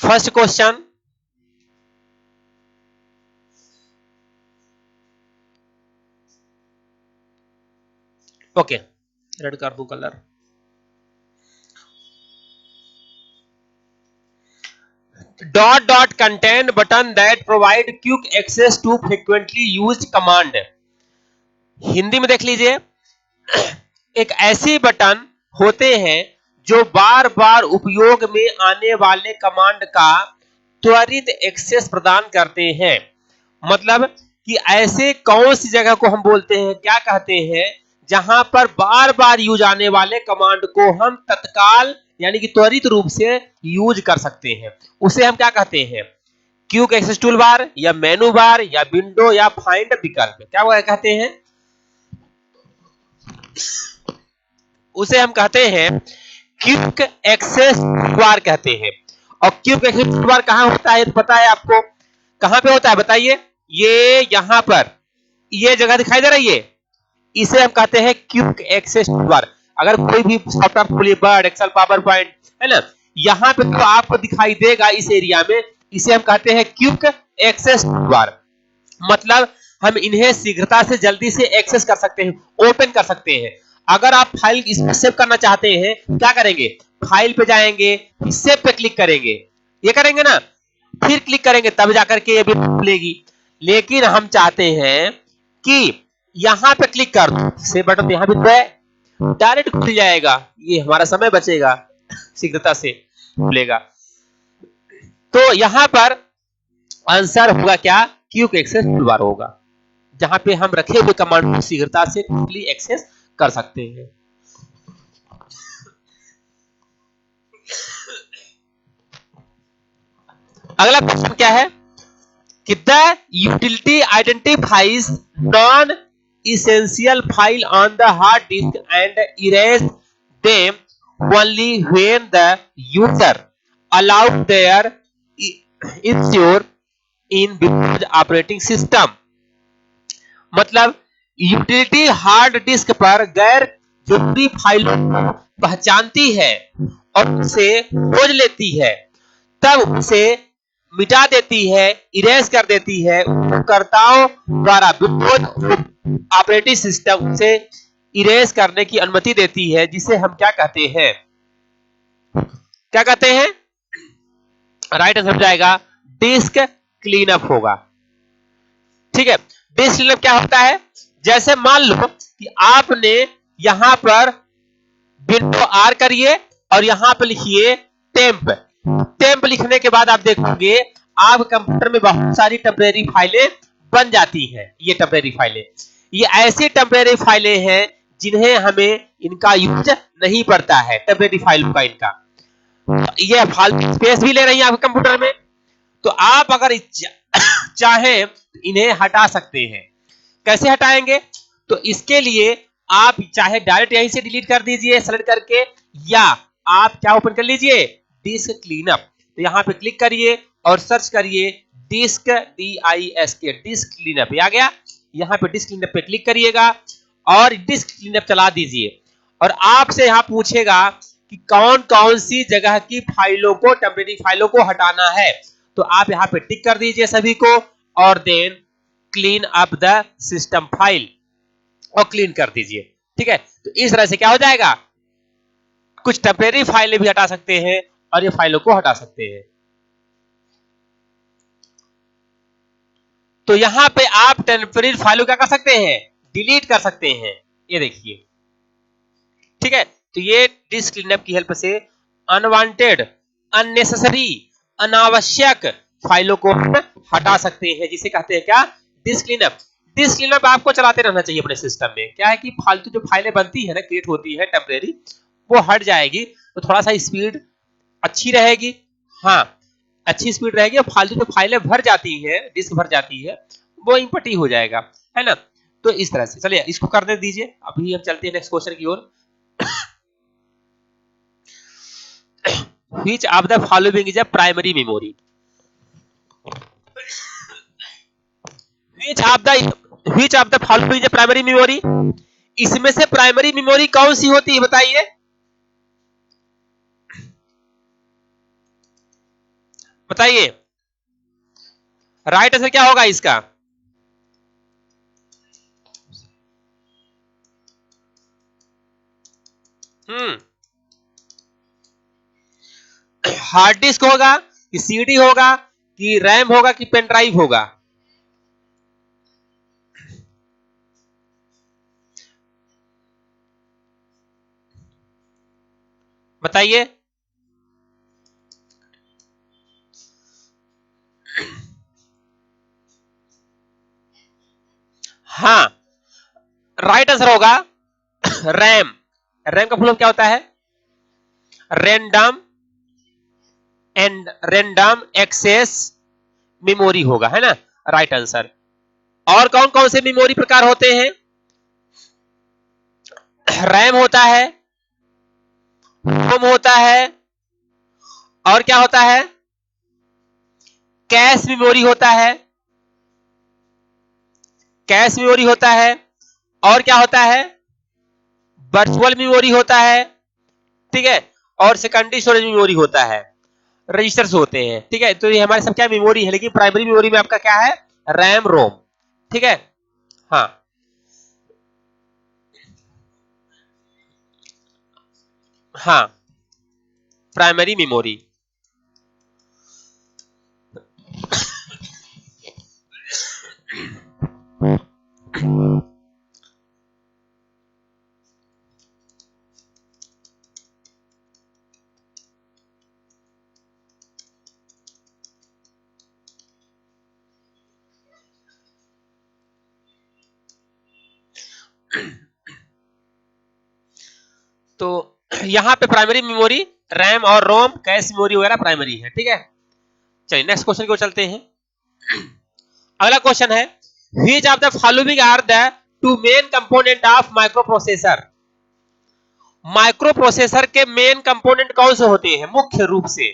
First question, okay red कर दूं colour. Dot dot contain button that provide quick access to frequently used command. Hindi में देख लीजिए, एक ऐसी बटन होते हैं जो बार बार उपयोग में आने वाले कमांड का त्वरित एक्सेस प्रदान करते हैं। मतलब कि ऐसे कौन सी जगह को हम बोलते हैं, क्या कहते हैं, जहां पर बार बार यूज आने वाले कमांड को हम तत्काल यानी कि त्वरित रूप से यूज कर सकते हैं, उसे हम क्या कहते हैं? क्विक एक्सेस टूल बार या मेनू बार या विंडो या फाइंड विकल्प, क्या कहते हैं? उसे हम कहते हैं क्विक एक्सेस बार कहते हैं। और क्विक एक्सेस बार कहां होता है तो पता है आपको? कहां पे होता है बताइए? ये यहां पर, ये जगह दिखाई दे रही है, इसे हम कहते हैं क्विक एक्सेस बार। अगर कोई भी सॉफ्टवेयर खोलिए, वर्ड, एक्सेल, पावर पॉइंट, है ना, यहां पे तो आपको दिखाई देगा इस एरिया में, इसे हम कहते हैं क्विक एक्सेस बार। मतलब हम इन्हें शीघ्रता से जल्दी से एक्सेस कर सकते हैं, ओपन कर सकते हैं। अगर आप फाइल इसमें सेव करना चाहते हैं, क्या करेंगे? फाइल पे जाएंगे, सेव पे क्लिक करेंगे, ये करेंगे ना, फिर क्लिक करेंगे तब जाकर के ये भी खुलेगी। लेकिन हम चाहते हैं कि यहां पे क्लिक कर दो, सेव बटन यहां भी तो है, डायरेक्ट खुल जाएगा, ये हमारा समय बचेगा, शीघ्रता से खुलेगा। तो यहां पर आंसर होगा क्या? क्विक एक्सेस टूलबार होगा, जहां पे हम रखे हुए कमांड को शीघ्रता से क्विकली एक्सेस कर सकते हैं। अगला क्वेश्चन क्या है कि the utility identifies non essential file on the hard disk and erase them only when the user allows their ensure in Windows operating system. मतलब यूटिलिटी हार्ड डिस्क पर गैर जरूरी फाइलों को पहचानती है और उसे खोज लेती है, तब उसे मिटा देती है, इरेज कर देती है। उपयोगकर्ताओं द्वारा विंडोज ऑपरेटिंग सिस्टम से इरेज करने की अनुमति देती है, जिसे हम क्या कहते हैं? क्या कहते हैं? राइट आंसर हो जाएगा डिस्क क्लीनअप होगा। ठीक है, डिस्क क्लीनअप क्या होता है? जैसे मान लो कि आपने यहां पर विंडो आर करिए और यहां पर लिखिए टेम्प। टेम्प लिखने के बाद आप देखोगे आप कंप्यूटर में बहुत सारी टेम्परेरी फाइलें बन जाती हैं। ये टेम्परेरी फाइलें, ये ऐसी टेम्परेरी फाइलें हैं जिन्हें हमें इनका यूज नहीं पड़ता है, टेम्परेरी फाइलों का इनका। ये फालतू स्पेस भी ले रही है आपके कंप्यूटर में, तो आप अगर चाहें तो इन्हें हटा सकते हैं। कैसे हटाएंगे? तो इसके लिए आप चाहे डायरेक्ट यहीं से डिलीट कर दीजिए सेलेक्ट करके, या आप क्या ओपन कर लीजिए? Disc cleanup. तो यहां पे क्लिक करिए और सर्च करिए डिस्क, DISK, डिस्क क्लीनअप, आ गया। यहां पे डिस्क क्लीनअप पे क्लिक करिएगा और डिस्क क्लीनअप चला दीजिए। और आपसे यहां पूछेगा कि कौन कौन सी जगह की फाइलों को, टेम्परेरी फाइलों को हटाना है, तो आप यहां पे टिक कर दीजिए सभी को और then clean up the system file और क्लीन कर दीजिए। ठीक है, तो इस तरह से क्या हो जाएगा? कुछ टेम्परेरी फाइलें भी हटा सकते हैं और ये फाइलों को हटा सकते हैं। तो यहां पे आप टेम्परेरी फाइलों क्या कर सकते हैं? डिलीट कर सकते हैं, ये देखिए। ठीक है, तो ये डिस्क क्लीनअप की हेल्प से अनवांटेड, अननेसेसरी, अनावश्यक फाइलों को हटा सकते हैं, जिसे कहते हैं क्या? Disc cleanup. डिस्क क्लीनअप आपको चलाते रहना चाहिए अपने सिस्टम में। क्या है कि फालतू जो फाइलें बनती है ना, क्रिएट होती है टेम्परेरी, वो हट जाएगी, तो थोड़ा सा स्पीड अच्छी रहेगी। हाँ, अच्छी स्पीड रहेगी और फालतू जो फाइलें भर जाती है, डिस्क भर जाती है, वो इंपटी हो जाएगा, है ना। तो इस तरह से चलिए इसको करने दीजिए। अभी हम चलते हैं नेक्स्ट क्वेश्चन की ओर। Which of the following is a primary memory? Which of the following is a primary memory? इसमें से प्राइमरी मेमोरी कौन सी होती है बताइए? बताइए राइट आंसर क्या होगा इसका? हार्ड डिस्क होगा कि सीडी होगा कि रैम होगा कि पेन ड्राइव होगा? बताइए। हाँ, राइट आंसर होगा रैम। रैम का फुल फॉर्म क्या होता है? Random and random access memory होगा, है ना राइट आंसर। और कौन कौन से मेमोरी प्रकार होते हैं? रैम होता है, रोम होता है, और क्या होता है? कैश मेमोरी होता है, कैश मेमोरी होता है, और क्या होता है? वर्चुअल मेमोरी होता है, ठीक है, और सेकेंडरी स्टोरेज मेमोरी होता है, रजिस्टर्स होते हैं, ठीक है। तो ये हमारे सब क्या मेमोरी है, लेकिन प्राइमरी मेमोरी में आपका क्या है? रैम रोम, ठीक है। हाँ हाँ, प्राइमरी मेमोरी। तो यहां पे प्राइमरी मेमोरी रैम और रोम, कैश मेमोरी वगैरह प्राइमरी है, ठीक है। चलिए नेक्स्ट क्वेश्चन को चलते हैं। अगला क्वेश्चन है, which of the following are the two main component of microprocessor? Microprocessor के मेन कंपोनेंट कौन से होते हैं मुख्य रूप से?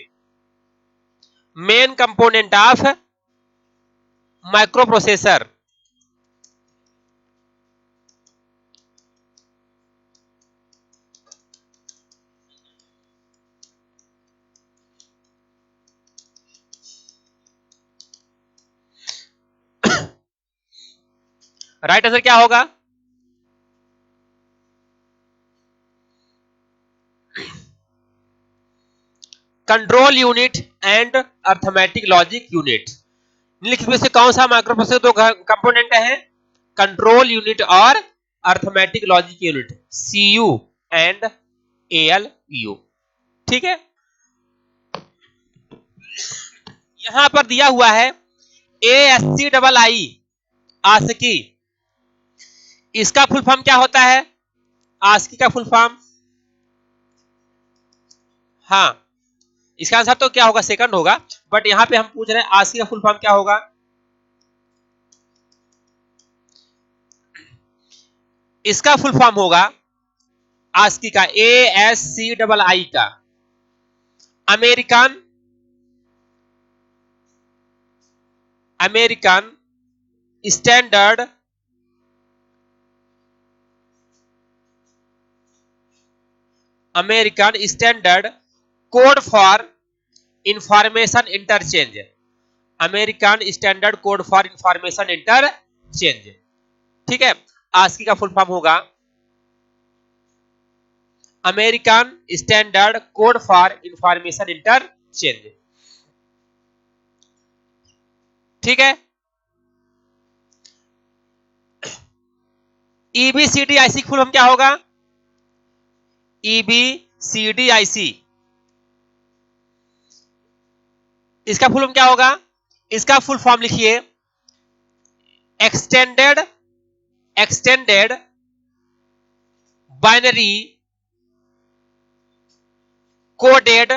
Main component of microprocessor. Right answer क्या होगा? Control unit and arithmetic logic unit. निम्नलिखित में से कौन सा माइक्रो प्रोसेसर दो कंपोनेंट है? कंट्रोल यूनिट और arithmetic logic unit, CU and ALU, ठीक है। यहां पर दिया हुआ है एएससी डबल आई, आस्की। इसका फुल फॉर्म क्या होता है? आस्की का फुल फॉर्म? हाँ, इसका आंसर तो क्या होगा? सेकंड होगा, बट यहां पे हम पूछ रहे हैं आस्की का फुल फॉर्म क्या होगा? इसका फुल फॉर्म होगा आस्की का, एएससी डबल आई का, American American standard American standard code for information interchange. American standard code for information interchange, ठीक है। आस्की का फुल फॉर्म होगा American standard code for information interchange, ठीक है। ईबीसीडीआईसी फुल फॉर्म क्या होगा? ईबीसीडीआईसी, इसका फुल फॉर्म क्या होगा? इसका फुल फॉर्म लिखिए, extended extended binary coded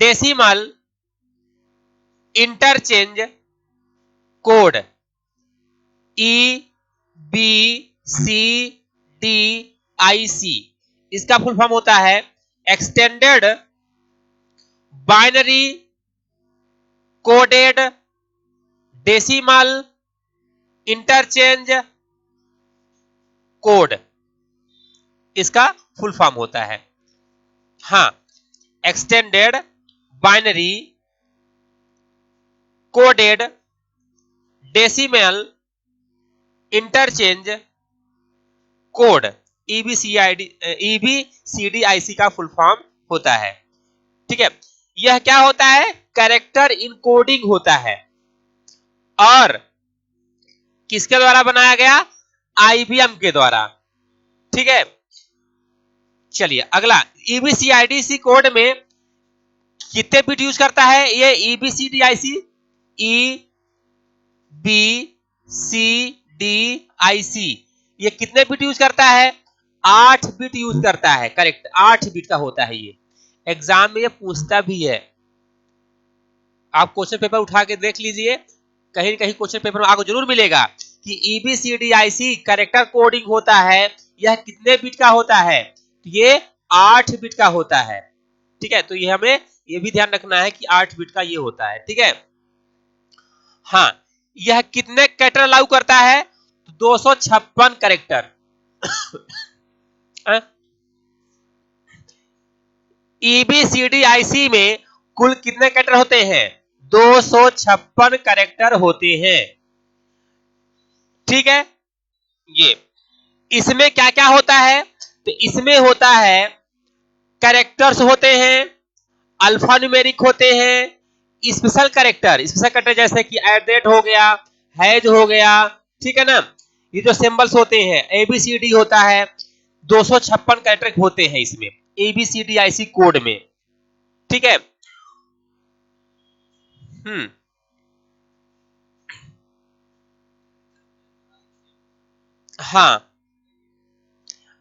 decimal interchange code, E B C D I C. इसका फुल फॉर्म होता है extended binary coded decimal interchange code, इसका फुल फॉर्म होता है। हाँ, extended binary coded decimal interchange code, EBCDIC का full form होता है। ठीक है, यह क्या होता है? कैरेक्टर इनकोडिंग होता है और किसके द्वारा बनाया गया? आईबीएम के द्वारा। ठीक है, चलिए अगला, ईबीसीआईडीसी कोड में कितने बिट यूज करता है ये ईबीसीडीआईसी? ई बी सी डी आई सी, ये कितने बिट यूज करता है? 8 बिट यूज करता है। करेक्ट, 8 बिट का होता है ये। एग्जाम में ये पूछता भी है, आप क्वेश्चन पेपर उठा के देख लीजिए, कहीं न कहीं क्वेश्चन पेपर में आपको जरूर मिलेगा कि ईबीसीडीआईसी कैरेक्टर कोडिंग होता है, यह कितने बिट का होता है? ये 8 बिट का होता है। ठीक है, तो ये हमें ये भी ध्यान रखना है कि 8 बिट का ये होता है। ठीक है, हाँ, यह कितने कैरेक्टर अलाउ करता है? 256 कैरेक्टर। ईबीसीडीआईसी में कुल कितने कैरेक्टर होते हैं? 256 कैरेक्टर होते हैं। ठीक है, ये इसमें क्या क्या होता है? तो इसमें होता है कैरेक्टर्स होते हैं, अल्फा न्यूमेरिक होते हैं, स्पेशल कैरेक्टर जैसे कि एट हो गया, हैज हो गया। ठीक है ना, ये जो सिंबल्स होते हैं, एबीसीडी होता है, 256 कैरेक्टर होते हैं इसमें एबीसीडीआईसी कोड में। ठीक है, हाँ,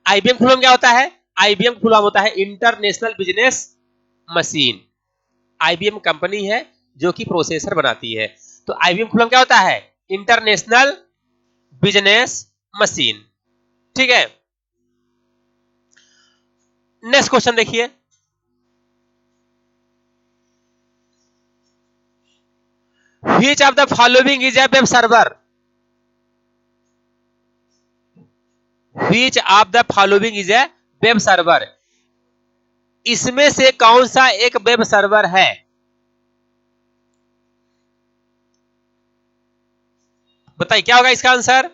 आईबीएम फुल फॉर्म क्या होता है? आईबीएम फुल फॉर्म होता है international business machine. IBM company है जो कि प्रोसेसर बनाती है। तो आईबीएम फुल फॉर्म क्या होता है? International business machine. ठीक है, नेक्स्ट क्वेश्चन देखिए, which of the following is a web server? Which of the following is a web server? इसमें से कौन सा एक वेब सर्वर है? बताइए क्या होगा इसका आंसर?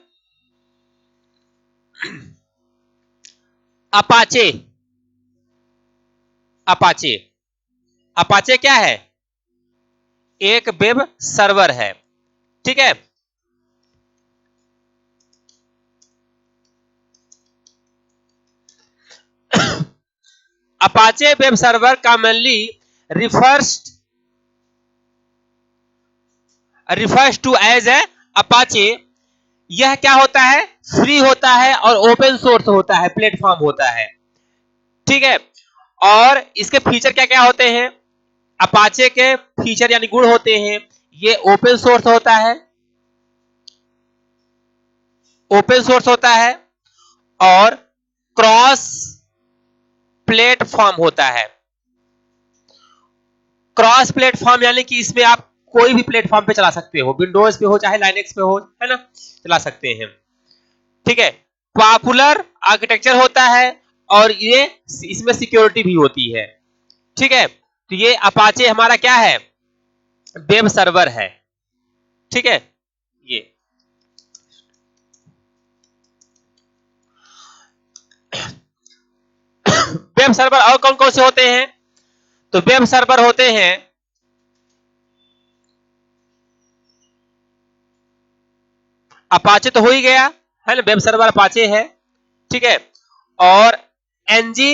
अपाचे। अपाचे, अपाचे क्या है? एक वेब सर्वर है। ठीक है, Apache web server commonly refers to as a Apache. यह क्या होता है? फ्री होता है और ओपन सोर्स होता है, प्लेटफॉर्म होता है। ठीक है, और इसके फीचर क्या क्या होते हैं? अपाचे के फीचर यानी गुण होते हैं, ये ओपन सोर्स होता है, ओपन सोर्स होता है और क्रॉस प्लेटफॉर्म होता है। क्रॉस प्लेटफॉर्म यानी कि इसमें आप कोई भी प्लेटफॉर्म पे चला सकते हो, विंडोज पे हो चाहे लाइनेक्स पे हो, है ना, चला सकते हैं। ठीक है, पॉपुलर आर्किटेक्चर होता है और ये इसमें सिक्योरिटी भी होती है। ठीक है, तो ये अपाचे हमारा क्या है? वेब सर्वर है। ठीक है, ये वेब सर्वर और कौन कौन से होते हैं? तो वेब सर्वर होते हैं अपाचे तो हो ही गया, है ना, वेब सर्वर अपाचे है। ठीक है, और NG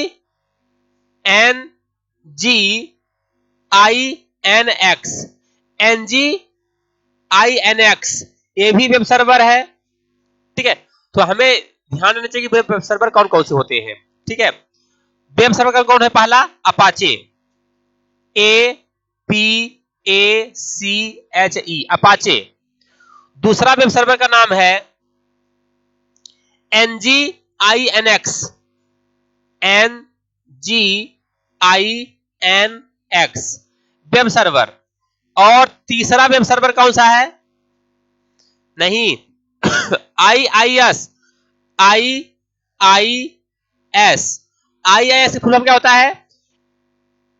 N G I N X, NG I N X, ये भी वेब सर्वर है। ठीक है, तो हमें ध्यान देना चाहिए कि वेब सर्वर कौन कौन से होते हैं। ठीक है, वेब सर्वर का कौन है? पहला Apache, A P A C H E, Apache. दूसरा वेब सर्वर का नाम है NG I N X, N G I N X web server. और तीसरा वेब सर्वर कौन सा है? नहीं, I I S, I I S, I I S full form क्या होता है?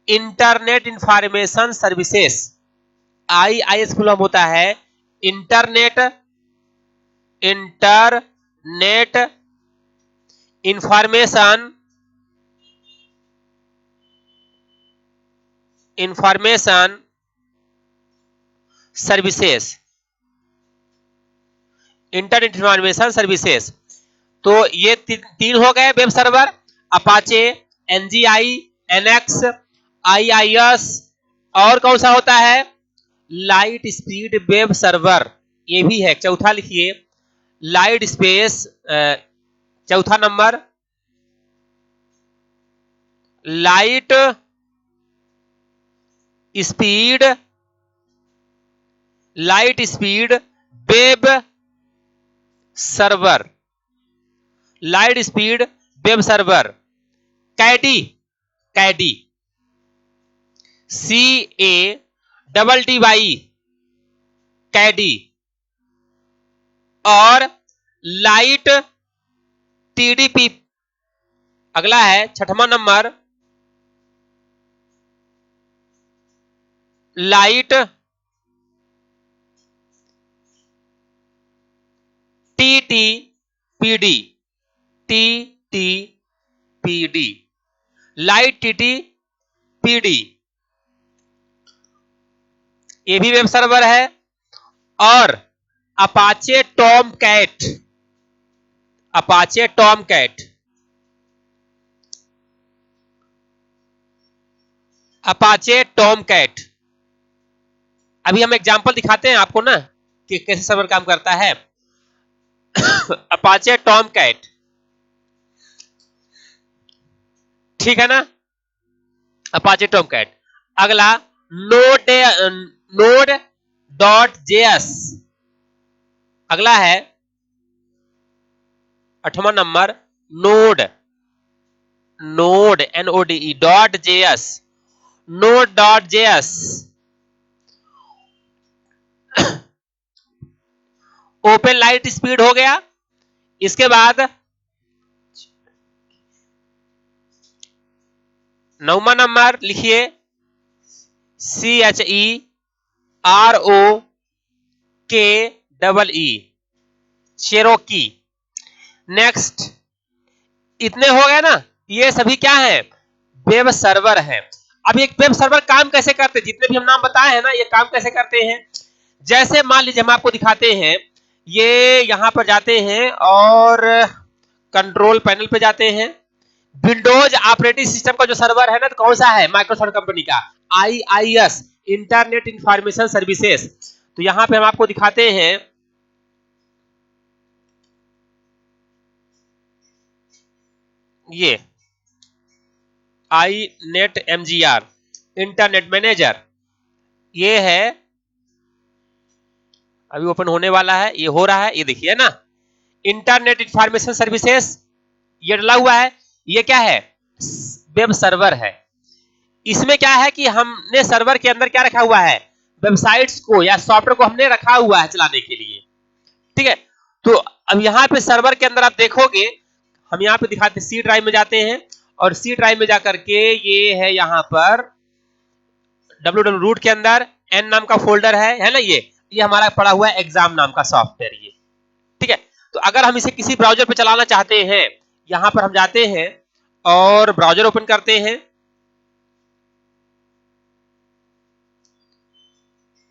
Internet information services. IIS full form होता है internet information services. Internet information services. तो ये तीन हो गए web server, Apache, NGI, NX, IIS, और कौन सा होता है लाइट स्पीड वेब सर्वर, ये भी है। चौथा लिखिए लाइट स्पेस, चौथा number light speed web server, light speed web server, caddy, caddy, CADDY, caddy, और लाइट TDP। अगला है छठवां नंबर लाइट TTPD, लाइट TTPD, ये भी वेब सर्वर है। और Apache Tomcat, Apache Tomcat, Apache Tomcat. अभी हम एग्जांपल दिखाते हैं आपको ना कि कैसे सर्वर काम करता है। अपाचे टॉमकैट, ठीक है ना, अपाचे टॉमकैट। अगला node.js, अगला है आठवां number node .js, node.js। Open light speed हो गया। इसके बाद नौवां नंबर लिखिए CHEROKE, चेरोकी। नेक्स्ट, इतने हो गए ना, ये सभी क्या है वेब सर्वर है। अब एक वेब सर्वर काम कैसे करते हैं, जितने भी हम नाम बताए हैं ना, ये काम कैसे करते हैं। जैसे मान लीजिए हम आपको दिखाते हैं, ये यहां पर जाते हैं और कंट्रोल पैनल पे जाते हैं। विंडोज ऑपरेटिंग सिस्टम का जो सर्वर है ना, तो कौन सा है माइक्रोसॉफ्ट कंपनी का IIS, इंटरनेट इंफॉर्मेशन सर्विसेज। तो यहां पे हम आपको दिखाते हैं, ये iNet MGR इंटरनेट मैनेजर, ये है अभी ओपन होने वाला है, ये हो रहा है, ये देखिए ना इंटरनेट इंफॉर्मेशन सर्विसेज, ये डला हुआ है। ये क्या है वेब सर्वर है। इसमें क्या है कि हमने सर्वर के अंदर क्या रखा हुआ है, वेबसाइट्स को या सॉफ्टवेयर को हमने रखा हुआ है चलाने के लिए, ठीक है। तो अब यहाँ पे सर्वर के अंदर आप देखोगे, हम यहाँ पे दिखाते सी ड्राइव में जाते हैं, और सी ड्राइव में जाकर के ये है यहाँ पर www रूट के अंदर n नाम का फोल्डर है ना, ये हमारा पड़ा हुआ है एग्जाम नाम का सॉफ्टवेयर, ये ठीक है। तो अगर हम इसे किसी ब्राउजर पे चलाना चाहते हैं, यहां पर हम जाते हैं और ब्राउजर ओपन करते हैं,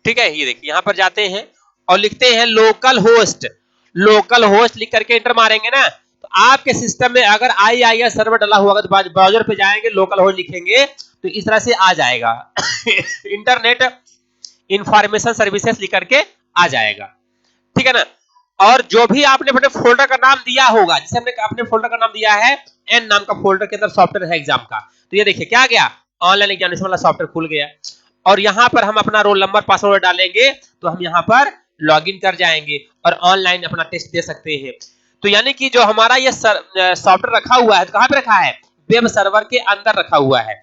ठीक है। ये देखिए यहां पर जाते हैं और लिखते हैं लोकल होस्ट, लोकल होस्ट लिख करके एंटर मारेंगे ना, तो आपके सिस्टम में अगर IIS सर्वर डला हुआ तो ब्राउजर पे जाएंगे, लोकल होस्ट लिखेंगे तो इस तरह से आ जाएगा इंटरनेट इंफॉर्मेशन सर्विसेज लिख करके आ जाएगा, ठीक है ना। और जो भी आपने अपने फोल्डर का नाम दिया होगा, जैसे हमने अपने फोल्डर का नाम दिया है एन नाम का फोल्डर के अंदर सॉफ्टवेयर है एग्जाम का, तो ये देखिए क्या गया ऑनलाइन एग्जामिनेशन वाला सॉफ्टवेयर खुल गया। और यहां पर हम अपना रोल नंबर पासवर्ड डालेंगे तो हम यहां पर लॉगिन कर जाएंगे और ऑनलाइन अपना टेस्ट दे सकते हैं। तो यानी कि जो हमारा ये सॉफ्टवेयर रखा हुआ है, तो कहां पे रखा है वेब सर्वर के अंदर रखा हुआ है।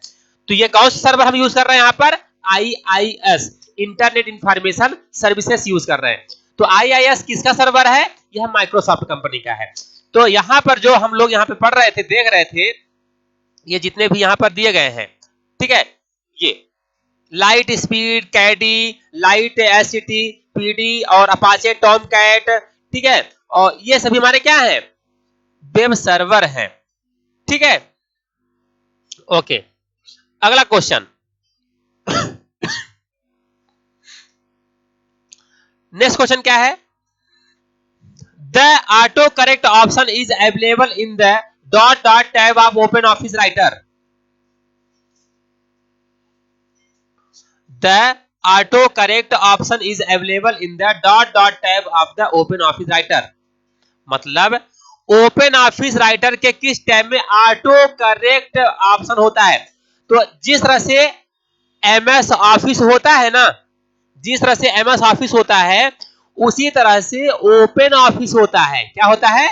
तो ये कौन सा सर्वर हम यूज कर रहे हैं, यहाँ पर IIS internet information services use कर रहे हैं। तो IIS किसका सर्वर है, यह माइक्रोसॉफ्ट कंपनी का है। तो यहां पर जो हम लोग यहाँ पे पढ़ रहे थे, देख रहे थे, ये जितने भी यहाँ पर दिए गए हैं, ठीक है, ये लाइट स्पीड कैडी, लाइट एसटी पीडी और अपाचे टॉम कैट, ठीक है, और ये सभी हमारे क्या है, वेब सर्वर है, ठीक है। ओके, अगला क्वेश्चन, नेक्स्ट क्वेश्चन क्या है, the auto correct option is available in the dot dot tab of open office writer. The auto correct option is available in the dot dot tab of the open office writer. मतलब open office writer के किस tab में auto correct option होता है। तो जिस तरह से एमएस ऑफिस होता है ना, जिस तरह से एमएस ऑफिस होता है उसी तरह से ओपन ऑफिस होता है। क्या होता है,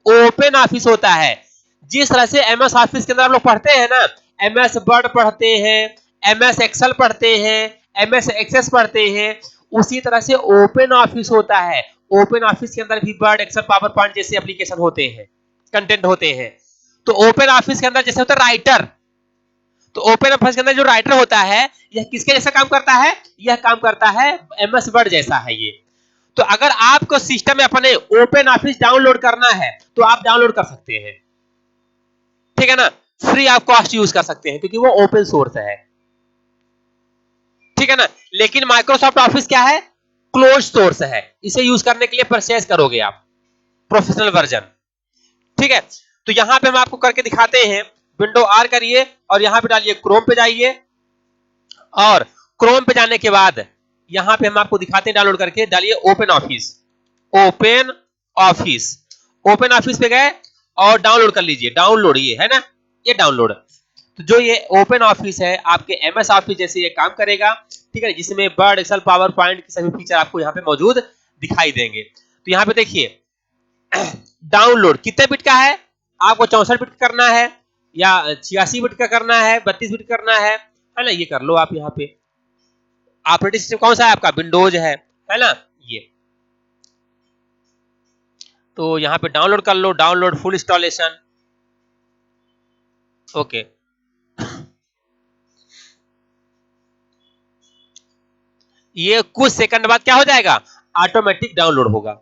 ओपन ऑफिस होता है। जिस तरह से एमएस ऑफिस के अंदर हम लोग पढ़ते हैं ना, एमएस वर्ड पढ़ते हैं, एमएस एक्सेल पढ़ते हैं, एमएस एक्सेस पढ़ते हैं, उसी तरह से ओपन ऑफिस होता है। ओपन ऑफिस के अंदर भी वर्ड एक्सेल पावर पॉइंट जैसे एप्लीकेशन होते हैं, कंटेंट होते हैं। तो ओपन ऑफिस के अंदर जैसे होता है राइटर, तो ओपन ऑफिस के अंदर जो राइटर होता है यह किसके जैसा काम करता है, यह काम करता है एमएस वर्ड जैसा है ये। तो अगर आपको सिस्टम में अपने ओपन ऑफिस डाउनलोड करना है तो आप डाउनलोड कर सकते हैं, ठीक है ना, फ्री ऑफ कॉस्ट यूज कर सकते हैं क्योंकि वो ओपन सोर्स है, ठीक है ना। लेकिन माइक्रोसॉफ्ट ऑफिस क्या है, क्लोज सोर्स है, इसे यूज करने के लिए परचेज करोगे आप प्रोफेशनल वर्जन, ठीक है। तो यहां पे हम आपको करके दिखाते हैं, विंडो आर करिए और यहां पे डालिए क्रोम पे जाइए, और क्रोम पे जाने के बाद यहां पे हम आपको दिखाते हैं डाउनलोड करके, डालिए open office, open office, open office पे गए और डाउनलोड कर लीजिए। डाउनलोड ये है ना, ये डाउनलोड। तो जो ये ओपन ऑफिस है आपके एमएस ऑफिस जैसे ये काम करेगा, ठीक है, जिसमें वर्ड एक्सेल पावर पॉइंट के सभी फीचर आपको यहाँ पे मौजूद दिखाई देंगे। तो यहाँ पे देखिए डाउनलोड कितने बिट का है, आपको 64 बिट करना है या 86 बिट का करना है, 32 बिट करना है ना, ये कर लो आप। यहाँ पे ऑपरेटिंग सिस्टम कौन सा है आपका, विंडोज है ना ये। तो यहाँ पे डाउनलोड कर लो, डाउनलोड फुल इंस्टॉलेशन, ओके। ये कुछ सेकंड बाद क्या हो जाएगा, ऑटोमेटिक डाउनलोड होगा।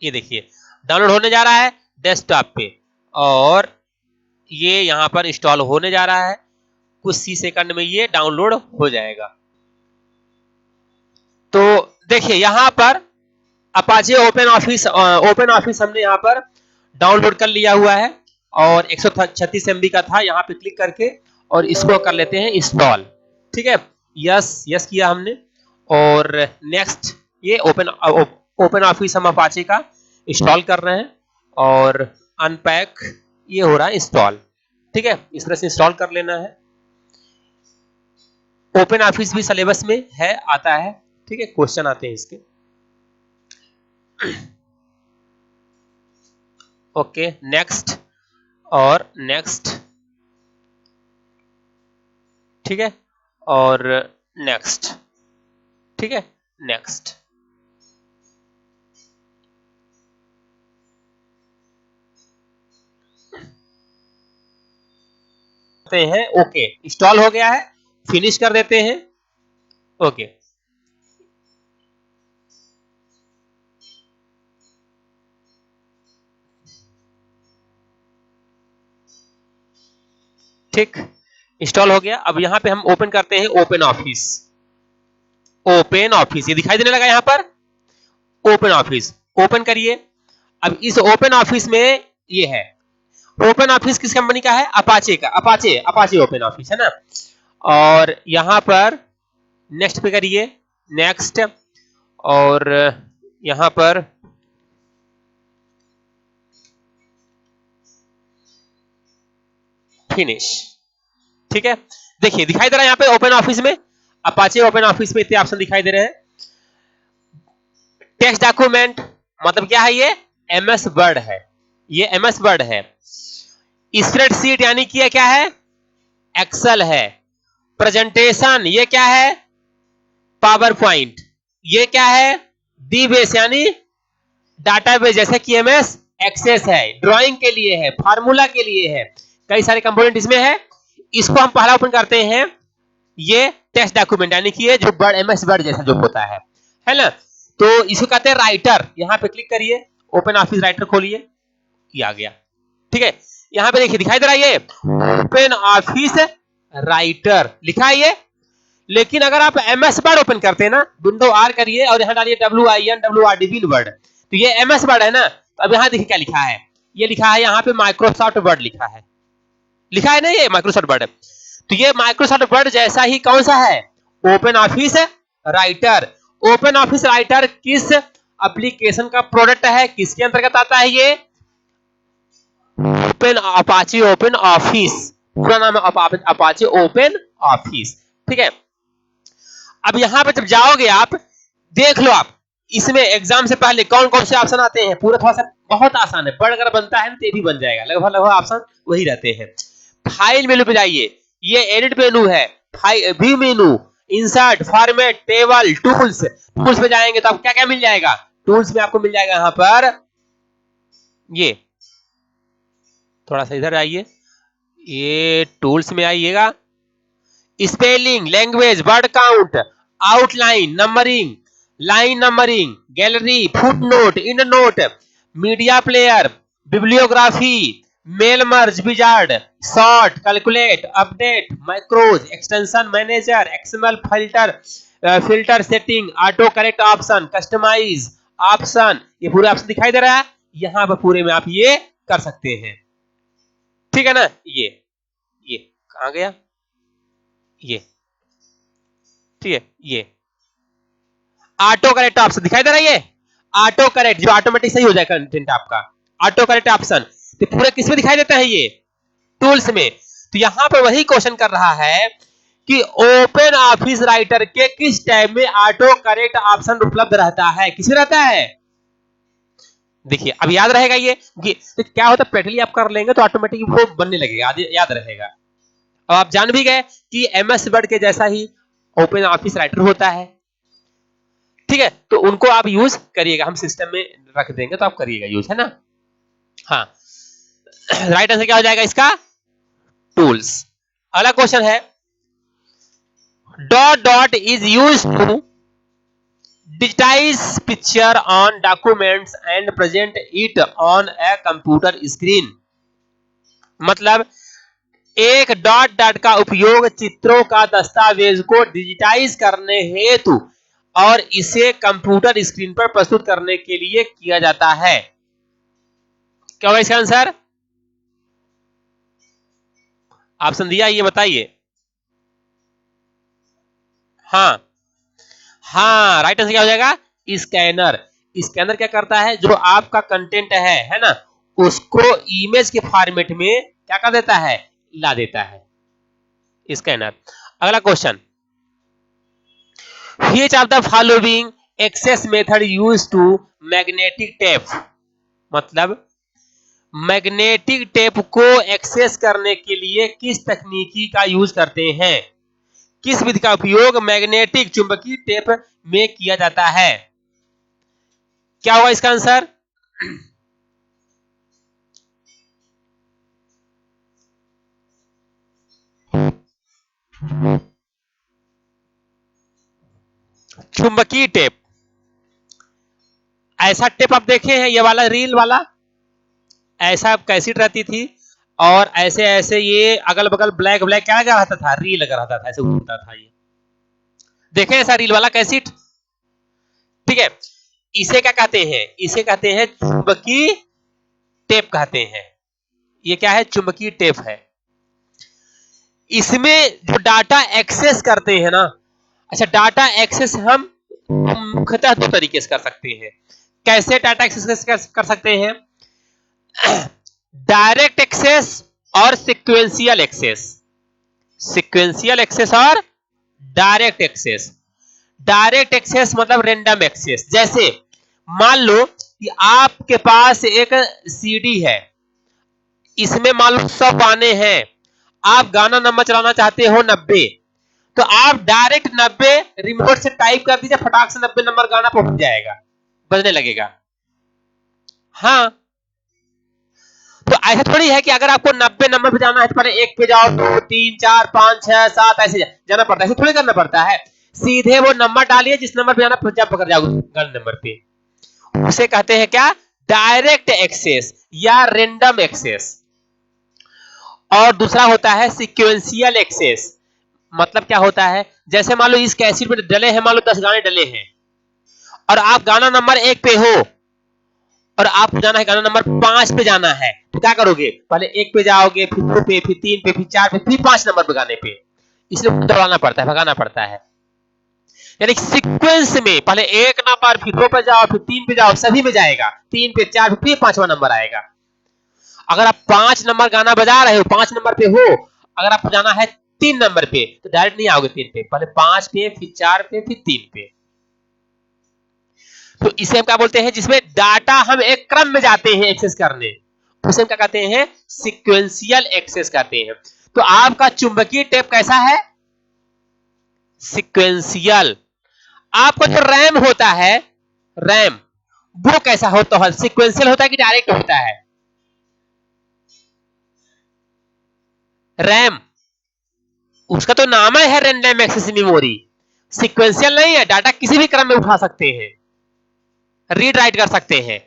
ये देखिए डाउनलोड होने जा रहा है डेस्कटॉप पे और ये यहां पर इंस्टॉल होने जा रहा है, कुछ सी सेकंड में ये डाउनलोड हो जाएगा। तो देखिए यहां पर अपाचे ओपन ऑफिस हमने यहां पर डाउनलोड कर लिया हुआ है और 136 MB का था। यहां पे क्लिक करके और इसको कर लेते हैं इंस्टॉल, ठीक है, यस यस किया हमने और नेक्स्ट। ये ओपन ऑफिस हम अपाचे का इंस्टॉल कर रहे हैं और अनपैक ये हो रहा है इंस्टॉल, ठीक है, इस तरह से इंस्टॉल कर लेना है। ओपन ऑफिस भी सिलेबस में है, आता है, ठीक है, क्वेश्चन आते हैं इसके। ओके नेक्स्ट और नेक्स्ट, ठीक है, और नेक्स्ट, ठीक है, नेक्स्ट। हैं ओके, इंस्टॉल हो गया है, फिनिश कर देते हैं, ओके। ठीक, इंस्टॉल हो गया। अब यहां पे हम ओपन करते हैं ओपन ऑफिस, ओपन ऑफिस ये दिखाई देने लगा यहां पर, ओपन ऑफिस ओपन करिए। अब इस ओपन ऑफिस में ये है, ओपन ऑफिस किस कंपनी का है, अपाचे का, अपाचे अपाचे ओपन ऑफिस है ना। और यहां पर नेक्स्ट पे करिए, नेक्स्ट, और यहां पर फिनिश, ठीक है। देखिए दिखाई दे रहा है यहाँ पे ओपन ऑफिस में, अपाचे ओपन ऑफिस में इतने ऑप्शन दिखाई दे रहे हैं। टेक्स्ट डॉक्यूमेंट मतलब क्या है, ये एमएस वर्ड है, ये एमएस वर्ड है। स्प्रेडशीट यानी कि ये क्या है, एक्सेल है। प्रेजेंटेशन ये क्या है, पावर पॉइंट। ये क्या है, डी बेस यानी डाटाबेस जैसे कि एमएस एक्सेस है, ड्राइंग के लिए है, फार्मूला के लिए है, कई सारे कंपोनेंट इसमें है। इसको हम पहला ओपन करते हैं ये टेक्स्ट डॉक्यूमेंट यानी कि ये जो वर्ड एमएस वर्ड जैसा जो होता है ना। तो इसको कहते हैं राइटर। यहाँ पे क्लिक करिए, ओपन ऑफिस राइटर खोलिए, ये आ गया। ठीक है, यहाँ पे देखिए दिखाई दे रहा है ये ओपन ऑफिस राइटर लिखा है ये। लेकिन अगर आप एमएस वर्ड ओपन करते हैं ना, विंडो आर करिए और यहाँ डालिए WIN WRD वर्ड, तो ये एमएस वर्ड है ना। तो अब यहाँ देखिए क्या लिखा है, ये लिखा है यहाँ पे माइक्रोसॉफ्ट वर्ड लिखा है ना, ये माइक्रोसॉफ्ट वर्ड। तो ये माइक्रोसॉफ्ट वर्ड जैसा ही कौन सा है, open office writer. Open office writer किस एप्लीकेशन का प्रोडक्ट है, किसके अंतर्गत आता है ये, ओपन अपाची ओपन ऑफिस, पूरा नाम है अपाची ओपन ऑफिस। ठीक है, अब यहां पे जब जाओगे आप देख लो, आप इसमें एग्जाम से पहले कौन कौन से ऑप्शन आते हैं, पूरा थोड़ा सा बहुत आसान है, बड़ अगर बनता है तो ये भी बन जाएगा, लगभग लगभग ऑप्शन वही रहते हैं। फाइल मेनू पे जाइए, ये एडिट मेनू है, व्यू मेनू, insert, format, table, tools. Tools पे जाएंगे तो आपको क्या क्या मिल जाएगा, टूल्स में आपको मिल जाएगा यहाँ पर ये, थोड़ा सा इधर आइए, ये टूल्स में आइएगा, spelling, language, word count, outline, numbering, line numbering, gallery, footnote, endnote, media player, bibliography, mail merge wizard, sort, calculate, update, macros, extension manager, XML filter setting, auto correct option, customize option, ये पूरे option दिखाई दे रहा है। यहां पर पूरे में आप ये कर सकते हैं। ठीक है ना, ये कहां गया, ये ठीक है, ये ऑटो करेक्ट ऑप्शन दिखाई दे रहा है, ये ऑटो करेक्ट जो ऑटोमेटिक सही हो जाए कंटेंट आपका, ऑटो करेक्ट ऑप्शन। तो पूरा किस में दिखाई देता है, ये टूल्स में। तो यहां पर वही क्वेश्चन कर रहा है कि ओपन ऑफिस राइटर के किस टैब में ऑटो करेक्ट ऑप्शन उपलब्ध रहता है, किसमें रहता है। देखिए अब याद रहेगा ये तो क्या होता है, प्रैक्टिकली आप कर लेंगे तो ऑटोमेटिक वो बनने लगेगा, याद रहेगा। अब आप जान भी गए कि एमएस वर्ड के जैसा ही ओपन ऑफिस राइटर होता है। ठीक है, तो उनको आप यूज करिएगा, हम सिस्टम में रख देंगे तो आप करिएगा यूज, है ना। हाँ, राइट आंसर क्या हो जाएगा इसका, टूल्स। अगला क्वेश्चन है, dot dot is use to digitize picture on documents and present it on a computer screen। मतलब एक डॉट डॉट का उपयोग चित्रों का दस्तावेज को डिजिटाइज करने हेतु और इसे कंप्यूटर स्क्रीन पर प्रस्तुत करने के लिए किया जाता है। क्या होगा इसका आंसर, ऑप्शन दिया ये बताइए। हाँ हाँ, राइट आंसर क्या हो जाएगा, स्कैनर। स्कैनर क्या करता है, जो आपका कंटेंट है ना, उसको इमेज के फॉर्मेट में क्या कर देता है, ला देता है स्कैनर। अगला question, which of the following access method use to magnetic tape. मतलब मैग्नेटिक टेप को एक्सेस करने के लिए किस तकनीकी का यूज करते हैं, किस विधि का उपयोग मैग्नेटिक चुंबकीय टेप में किया जाता है। क्या होगा इसका आंसर, चुंबकीय टेप। ऐसा टेप आप देखे हैं, ये वाला रील वाला, ऐसा कैसेट रहती थी और ऐसे ऐसे ये अगल बगल ब्लैक ब्लैक क्या लगा रहता था, रील लगा रहता था, ऐसे घूमता था ये, देखे ऐसा रील वाला कैसेट। ठीक है, इसे क्या कहते हैं, इसे कहते हैं चुंबकीय टेप कहते हैं। ये क्या है, चुंबकीय टेप है। इसमें जो डाटा एक्सेस करते हैं ना, अच्छा डाटा एक्सेस हम मुख्यतः दो तरीके से कर सकते हैं। कैसे डाटा एक्सेस कर सकते हैं, डायरेक्ट एक्सेस और सिक्वेंशियल एक्सेस। सिक्वेंशियल एक्सेस और डायरेक्ट एक्सेस। डायरेक्ट एक्सेस मतलब रेंडम एक्सेस, जैसे मान लो कि आपके पास एक सीडी है, इसमें मान लो 100 गाने हैं, आप गाना नंबर चलाना चाहते हो 90, तो आप डायरेक्ट 90 रिमोट से टाइप कर दीजिए, फटाक से 90 नंबर गाना पहुंच जाएगा, बजने लगेगा। हाँ, तो ऐसा थोड़ी है कि अगर आपको 90 नंबर पे जाना है तो पहले 1 पे जाओ, 2 3 4 5 6 7 ऐसे जाना पड़ता है, ऐसे थोड़ी करना पड़ता है। सीधे वो नंबर डालिए जिस नंबर पे जाना, जब पकड़ जाओगे गलत नंबर पे। उसे कहते हैं क्या? डायरेक्ट एक्सेस या रेंडम एक्सेस। और दूसरा होता है सीक्वेंशियल एक्सेस। मतलब क्या होता है, जैसे मान लो इस कैसेट में डले हैं, मान लो 10 गाने डले हैं और आप गाना नंबर 1 पे हो और आपको जाना है गाना नंबर 5 पे जाना है, तो क्या करोगे? पहले 1 पे जाओगे, फिर 2 पे, फिर 3 पे, फिर 4 पे, फिर 5 नंबर पे गाने पे। इसलिए दौड़ाना पड़ता है, भगाना पड़ता है। यानी सीक्वेंस में पहले 1 नंबर, फिर 2 पे जाओ, फिर 3 पे जाओ, सभी में जाएगा, 3 पे, 4 पे, फिर 5वां नंबर आएगा। अगर आप 5 नंबर गाना बजा रहे हो, 5 नंबर पे हो, अगर आपको जाना है 3 नंबर पे, तो डायरेक्ट नहीं आओगे 3 पे, पहले 5 पे, फिर 4 पे, फिर 3 पे। तो इसे हम क्या बोलते हैं? जिसमें डाटा हम एक क्रम में जाते हैं एक्सेस करने, उसे हम क्या कहते हैं? सीक्वेंशियल एक्सेस कहते हैं। तो आपका चुंबकीय टेप कैसा है? सीक्वेंशियल। आपका जो रैम होता है, रैम, वो कैसा होता है? सीक्वेंशियल होता है कि डायरेक्ट होता है? रैम, उसका तो नाम है रैंडम एक्सेस मेमोरी। सीक्वेंशियल नहीं है, डाटा किसी भी क्रम में उठा सकते हैं, रीड राइट कर सकते हैं,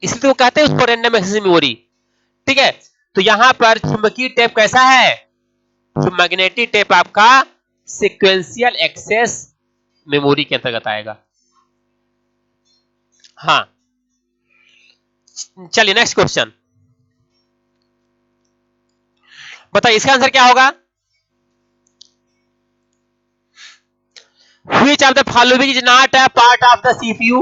इसलिए तो वो कहते हैं उसको रैंडम एक्सेस मेमोरी। ठीक है, तो यहां पर चुंबकीय टेप कैसा है? जो मैग्नेटिक टेप आपका सीक्वेंशियल एक्सेस मेमोरी के अंतर्गत आएगा। हाँ, चलिए नेक्स्ट क्वेश्चन बताइए, इसका आंसर क्या होगा? Which of the following is not a part of the CPU?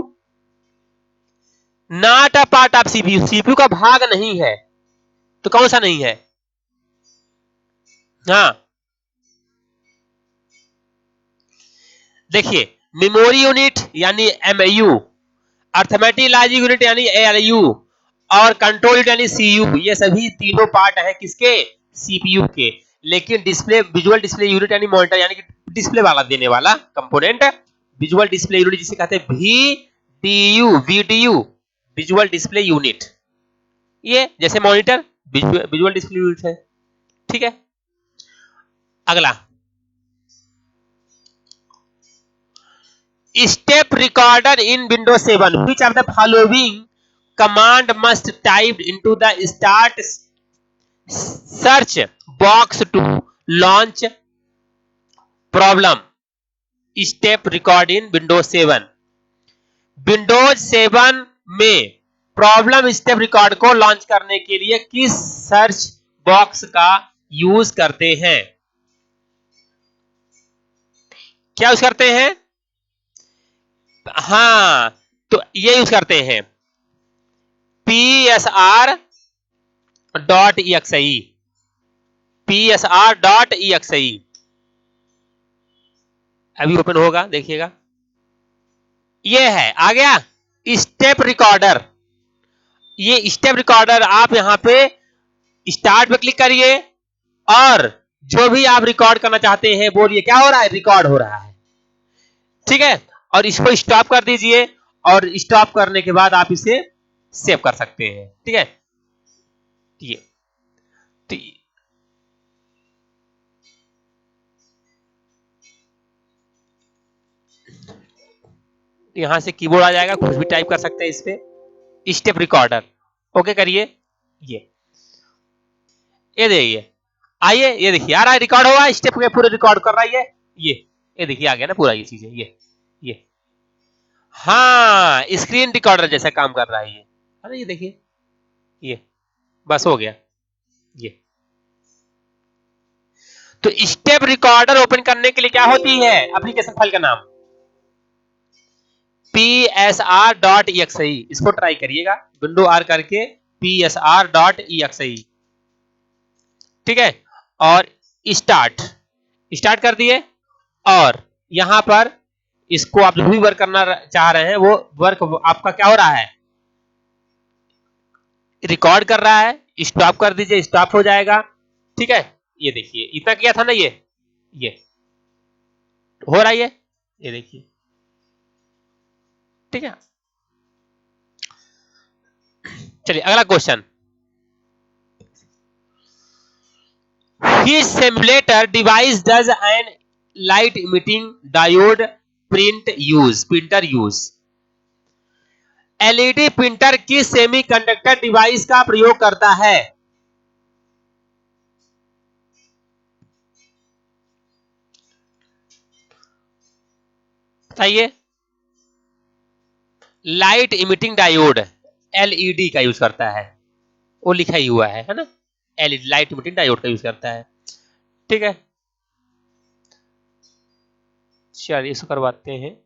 Not a part of CPU, CPU का भाग नहीं है, तो कौन सा नहीं है? हाँ, देखिए, मेमोरी यूनिट यानी एमयू, अर्थमेटिक लॉजिक यूनिट यानी एएलयू, और कंट्रोल यूनिट यानी सीयू, ये सभी तीनों पार्ट हैं किसके? सीपीयू के। लेकिन डिस्प्ले, विजुअल डिस्प्ले यूनिट यानी मॉनिटर, यानी कि डिस्प्ले वाला देने वाला कंपोनेंट, विजुअल डिस्प्ले यूनिट जिसे कहते हैं VDU, VDU, visual display unit, ये जैसे मॉनिटर विजुअल डिस्प्ले यूनिट है। ठीक है, अगला, step recorder in Windows 7, which of the following command must typed into the start search box to launch problem step record in Windows 7? Windows 7 में problem step record को launch करने के लिए किस सर्च बॉक्स का यूज करते हैं? क्या यूज करते हैं? हाँ, तो ये यूज करते हैं PSR.exe, PSR.exe। अभी ओपन होगा, देखिएगा, ये है, आ गया स्टेप रिकॉर्डर। ये स्टेप रिकॉर्डर, आप यहां पे स्टार्ट पे क्लिक करिए और जो भी आप रिकॉर्ड करना चाहते हैं बोलिए, क्या हो रहा है? रिकॉर्ड हो रहा है। ठीक है, और इसको स्टॉप कर दीजिए, और स्टॉप करने के बाद आप इसे सेव कर सकते हैं। ठीक है, ये तो यहां से कीबोर्ड आ जाएगा, कुछ भी टाइप कर सकते हैं इस पे, स्टेप रिकॉर्डर, ओके करिए। ये देखिए, आइए, ये देखिए आ रहा है, रिकॉर्ड हुआ, स्टेप के पूरे रिकॉर्ड कर रहा है ये देखिए आ गया ना पूरा, ये चीज है ये हाँ, स्क्रीन रिकॉर्डर जैसा काम कर रहा है ये। अरे ये देखिए, ये बस हो गया ये। तो स्टेप रिकॉर्डर ओपन करने के लिए क्या होती है एप्लीकेशन फाइल का नाम? PSR.exe। इसको ट्राई करिएगा, विंडो आर करके PSR.exe। ठीक है, और स्टार्ट, स्टार्ट कर दिए, और यहां पर इसको आप जो भी वर्क करना चाह रहे हैं वो वर्क आपका क्या हो रहा है? रिकॉर्ड कर रहा है। स्टॉप कर दीजिए, स्टॉप हो जाएगा। ठीक है, ये देखिए, इतना किया था ना, ये हो रहा है, ये देखिए। ठीक है, चलिए अगला question, Which simulator device does an light emitting diode printer use? LED printer किस सेमीकंडक्टर डिवाइस का प्रयोग करता है? बताइए। लाइट इमिटिंग डायोड एलईडी का यूज करता है, वो लिखा ही हुआ है ना। एलईडी लाइट इमिटिंग डायोड का यूज करता है। ठीक है, चलिए इसको करवाते हैं।